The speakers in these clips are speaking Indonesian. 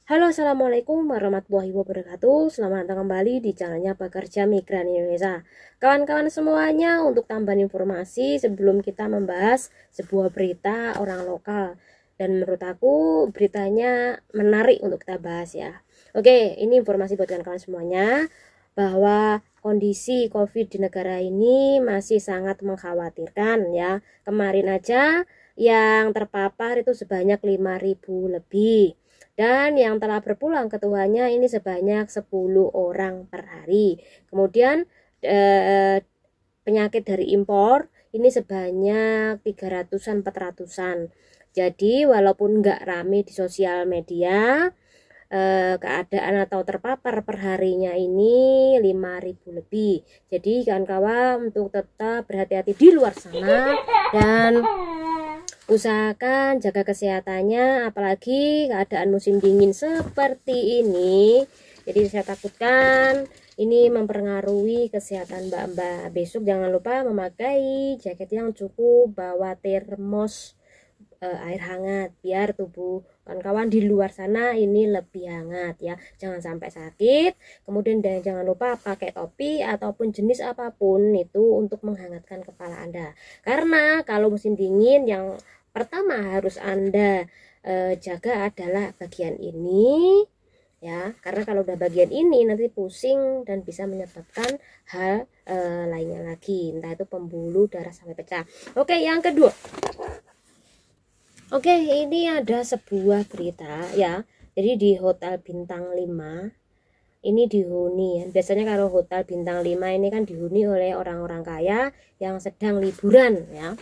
Halo, assalamualaikum warahmatullahi wabarakatuh. Selamat datang kembali di channelnya Pekerja Migran Indonesia. Kawan-kawan semuanya, untuk tambahan informasi sebelum kita membahas sebuah berita orang lokal, dan menurut aku beritanya menarik untuk kita bahas ya. Oke, ini informasi buat kawan-kawan semuanya bahwa kondisi COVID di negara ini masih sangat mengkhawatirkan ya. Kemarin aja yang terpapar itu sebanyak 5.000 lebih. Dan yang telah berpulang ke Tuhannya ini sebanyak 10 orang per hari. Kemudian penyakit dari impor ini sebanyak 300-an 400-an. Jadi walaupun nggak rame di sosial media, keadaan atau terpapar perharinya ini 5.000 lebih. Jadi kawan-kawan untuk tetap berhati-hati di luar sana dan usahakan jaga kesehatannya, apalagi keadaan musim dingin seperti ini. Jadi saya takutkan ini mempengaruhi kesehatan mbak-mbak. Besok jangan lupa memakai jaket yang cukup, bawa termos air hangat biar tubuh kawan-kawan di luar sana ini lebih hangat ya. Jangan sampai sakit. Kemudian jangan lupa pakai topi ataupun jenis apapun itu untuk menghangatkan kepala Anda. Karena kalau musim dingin yang pertama harus Anda jaga adalah bagian ini ya, karena kalau udah bagian ini nanti pusing dan bisa menyebabkan hal lainnya lagi, entah itu pembuluh darah sampai pecah. Oke, yang kedua. Oke, ini ada sebuah berita ya. Jadi di Hotel Bintang 5 ini dihuni ya. Biasanya kalau Hotel Bintang 5 ini kan dihuni oleh orang-orang kaya yang sedang liburan ya.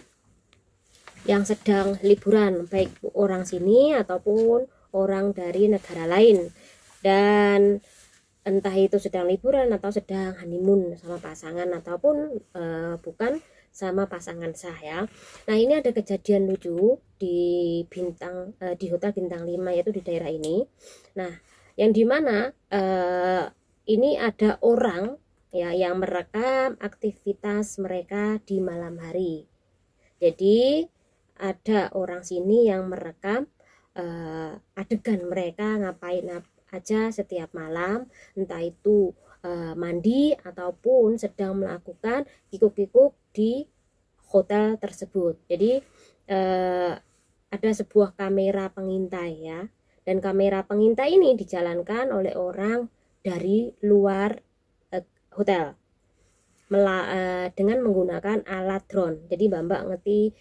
Yang sedang liburan, baik orang sini ataupun orang dari negara lain. Dan entah itu sedang liburan atau sedang honeymoon sama pasangan ataupun bukan sama pasangan sah ya. Nah, ini ada kejadian lucu di di Hotel Bintang 5 yaitu di daerah ini. Nah, yang dimana ini ada orang ya yang merekam aktivitas mereka di malam hari. Jadi ada orang sini yang merekam adegan mereka ngapain aja setiap malam, entah itu mandi ataupun sedang melakukan kikuk-kikuk di hotel tersebut. Jadi ada sebuah kamera pengintai ya, dan kamera pengintai ini dijalankan oleh orang dari luar hotel dengan menggunakan alat drone. Jadi mbak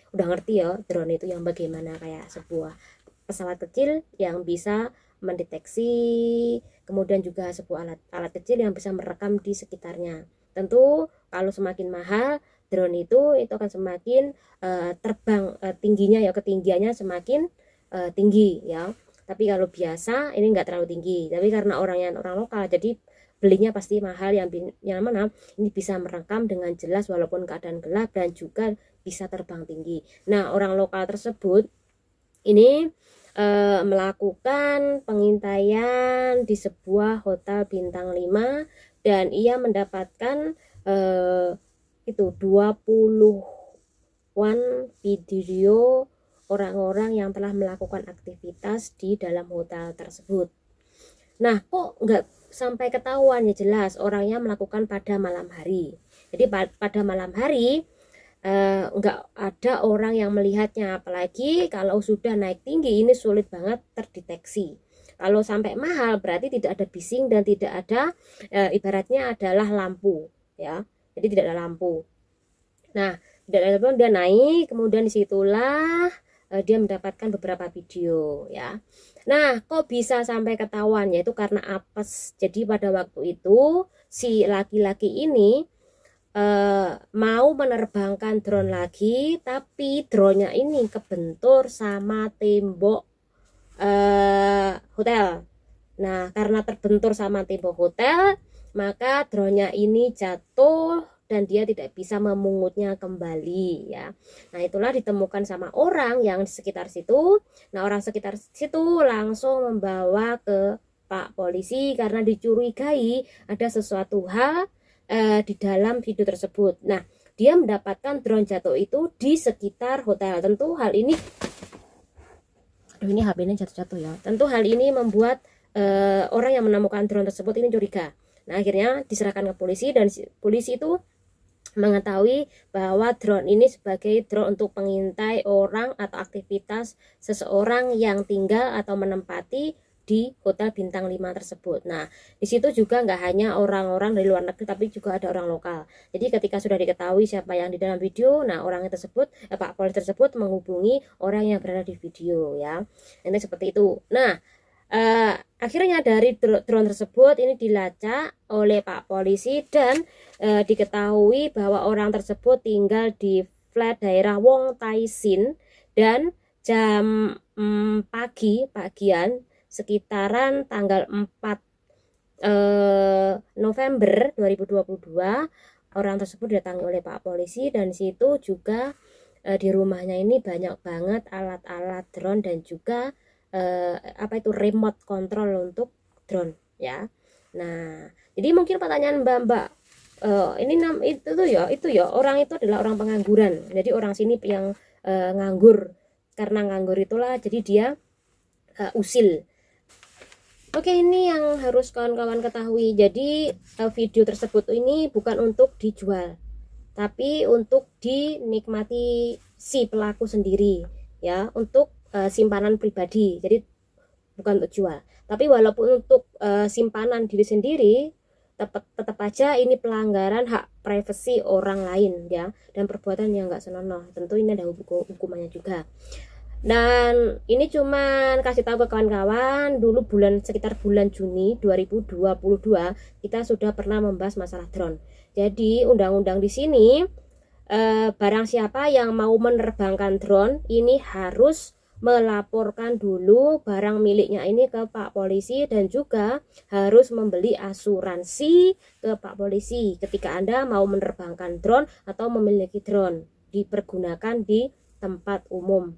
udah ngerti ya drone itu yang bagaimana, kayak sebuah pesawat kecil yang bisa mendeteksi, kemudian juga sebuah alat kecil yang bisa merekam di sekitarnya. Tentu kalau semakin mahal drone itu akan semakin terbang tingginya ya, ketinggiannya semakin tinggi ya. Tapi kalau biasa ini enggak terlalu tinggi. Tapi karena orang lokal jadi belinya pasti mahal, yang mana ini bisa merekam dengan jelas walaupun keadaan gelap dan juga bisa terbang tinggi. Nah, orang lokal tersebut ini melakukan pengintaian di sebuah hotel bintang 5 dan ia mendapatkan itu 20-an video orang-orang yang telah melakukan aktivitas di dalam hotel tersebut. Nah, kok nggak sampai ketahuan ya, jelas orangnya melakukan pada malam hari. Jadi pada malam hari nggak ada orang yang melihatnya, apalagi kalau sudah naik tinggi ini sulit banget terdeteksi. Kalau sampai mahal berarti tidak ada bising dan tidak ada ibaratnya adalah lampu ya, jadi tidak ada lampu. Nah, tidak ada lampu, dia naik, kemudian disitulah dia mendapatkan beberapa video ya. Nah, kok bisa sampai ketahuan? Yaitu karena apes. Jadi pada waktu itu si laki-laki ini mau menerbangkan drone lagi, tapi drone-nya ini kebentur sama tembok hotel. Nah, karena terbentur sama tembok hotel, maka drone-nya ini jatuh dan dia tidak bisa memungutnya kembali ya. Nah, itulah ditemukan sama orang yang di sekitar situ. Nah, orang sekitar situ langsung membawa ke Pak Polisi karena dicurigai ada sesuatu hal di dalam video tersebut. Nah, dia mendapatkan drone jatuh itu di sekitar hotel. Tentu hal ini, aduh ini HP-nya jatuh-jatuh ya. Tentu hal ini membuat orang yang menemukan drone tersebut ini curiga. Nah, akhirnya diserahkan ke polisi, dan polisi itu mengetahui bahwa drone ini sebagai drone untuk pengintai orang atau aktivitas seseorang yang tinggal atau menempati di hotel bintang 5 tersebut. Nah, di situ juga nggak hanya orang-orang dari luar negeri, tapi juga ada orang lokal. Jadi ketika sudah diketahui siapa yang di dalam video, nah orang tersebut, Pak Polisi tersebut menghubungi orang yang berada di video, ya. Ini seperti itu. Nah, akhirnya dari drone tersebut ini dilacak oleh Pak Polisi, dan diketahui bahwa orang tersebut tinggal di flat daerah Wong Tai Sin, dan jam pagian sekitaran tanggal 4 November 2022 orang tersebut didatangi oleh Pak Polisi, dan situ juga di rumahnya ini banyak banget alat-alat drone dan juga remote control untuk drone, ya. Nah, jadi mungkin pertanyaan Mbak, ini itu ya orang itu adalah orang pengangguran. Jadi orang sini yang nganggur, karena nganggur itulah jadi dia usil. Oke, ini yang harus kawan-kawan ketahui. Jadi video tersebut ini bukan untuk dijual, tapi untuk dinikmati si pelaku sendiri, ya, untuk simpanan pribadi. Jadi bukan untuk jual. Tapi walaupun untuk simpanan diri sendiri, tetap aja ini pelanggaran hak privasi orang lain, ya, dan perbuatan yang nggak senonoh. Tentu ini ada hukumannya juga. Dan ini cuman kasih tahu ke kawan-kawan, dulu sekitar bulan Juni 2022 kita sudah pernah membahas masalah drone. Jadi undang-undang di sini barang siapa yang mau menerbangkan drone ini harus melaporkan dulu barang miliknya ini ke Pak Polisi, dan juga harus membeli asuransi ke Pak Polisi ketika Anda mau menerbangkan drone atau memiliki drone dipergunakan di tempat umum.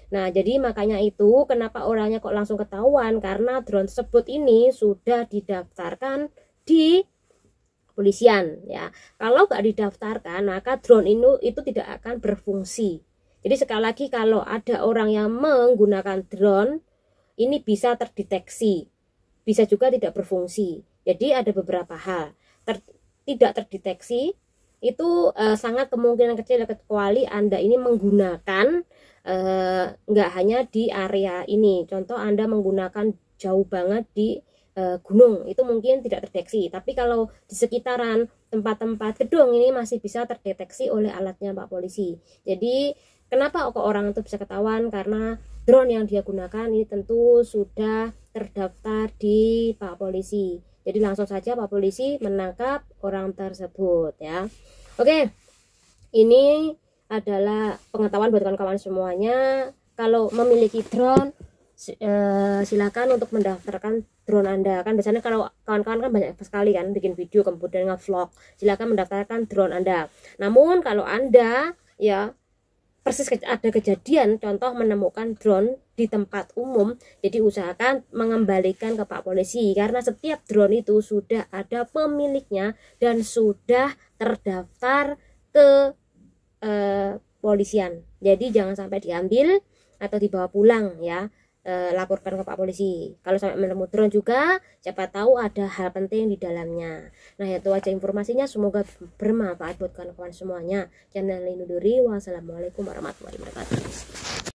Nah, jadi makanya itu kenapa orangnya kok langsung ketahuan, karena drone tersebut ini sudah didaftarkan di kepolisian, ya. Kalau nggak didaftarkan, maka drone itu tidak akan berfungsi. Jadi sekali lagi, kalau ada orang yang menggunakan drone ini bisa terdeteksi, bisa juga tidak berfungsi. Jadi ada beberapa hal. Tidak terdeteksi itu sangat kemungkinan kecil, kecuali Anda ini menggunakan nggak hanya di area ini. Contoh Anda menggunakan jauh banget di gunung, itu mungkin tidak terdeteksi. Tapi kalau di sekitaran tempat-tempat gedung ini masih bisa terdeteksi oleh alatnya Pak Polisi. Jadi kenapa kok orang itu bisa ketahuan? Karena drone yang dia gunakan ini tentu sudah terdaftar di Pak Polisi. Jadi langsung saja Pak Polisi menangkap orang tersebut, ya. Oke, ini adalah pengetahuan buat kawan-kawan semuanya. Kalau memiliki drone, silakan untuk mendaftarkan drone Anda. Kan biasanya kalau kawan-kawan kan banyak sekali kan bikin video kemudian nge-vlog, silakan mendaftarkan drone Anda. Namun kalau Anda, ya, persis ada kejadian contoh menemukan drone di tempat umum, jadi usahakan mengembalikan ke Pak Polisi, karena setiap drone itu sudah ada pemiliknya dan sudah terdaftar ke polisian. Jadi jangan sampai diambil atau dibawa pulang, ya. Laporkan ke Pak Polisi. Kalau sampai menemu drone juga, siapa tahu ada hal penting di dalamnya. Nah, itu aja informasinya, semoga bermanfaat buat kawan-kawan semuanya. Jangan lupa. Wassalamualaikum warahmatullahi wabarakatuh.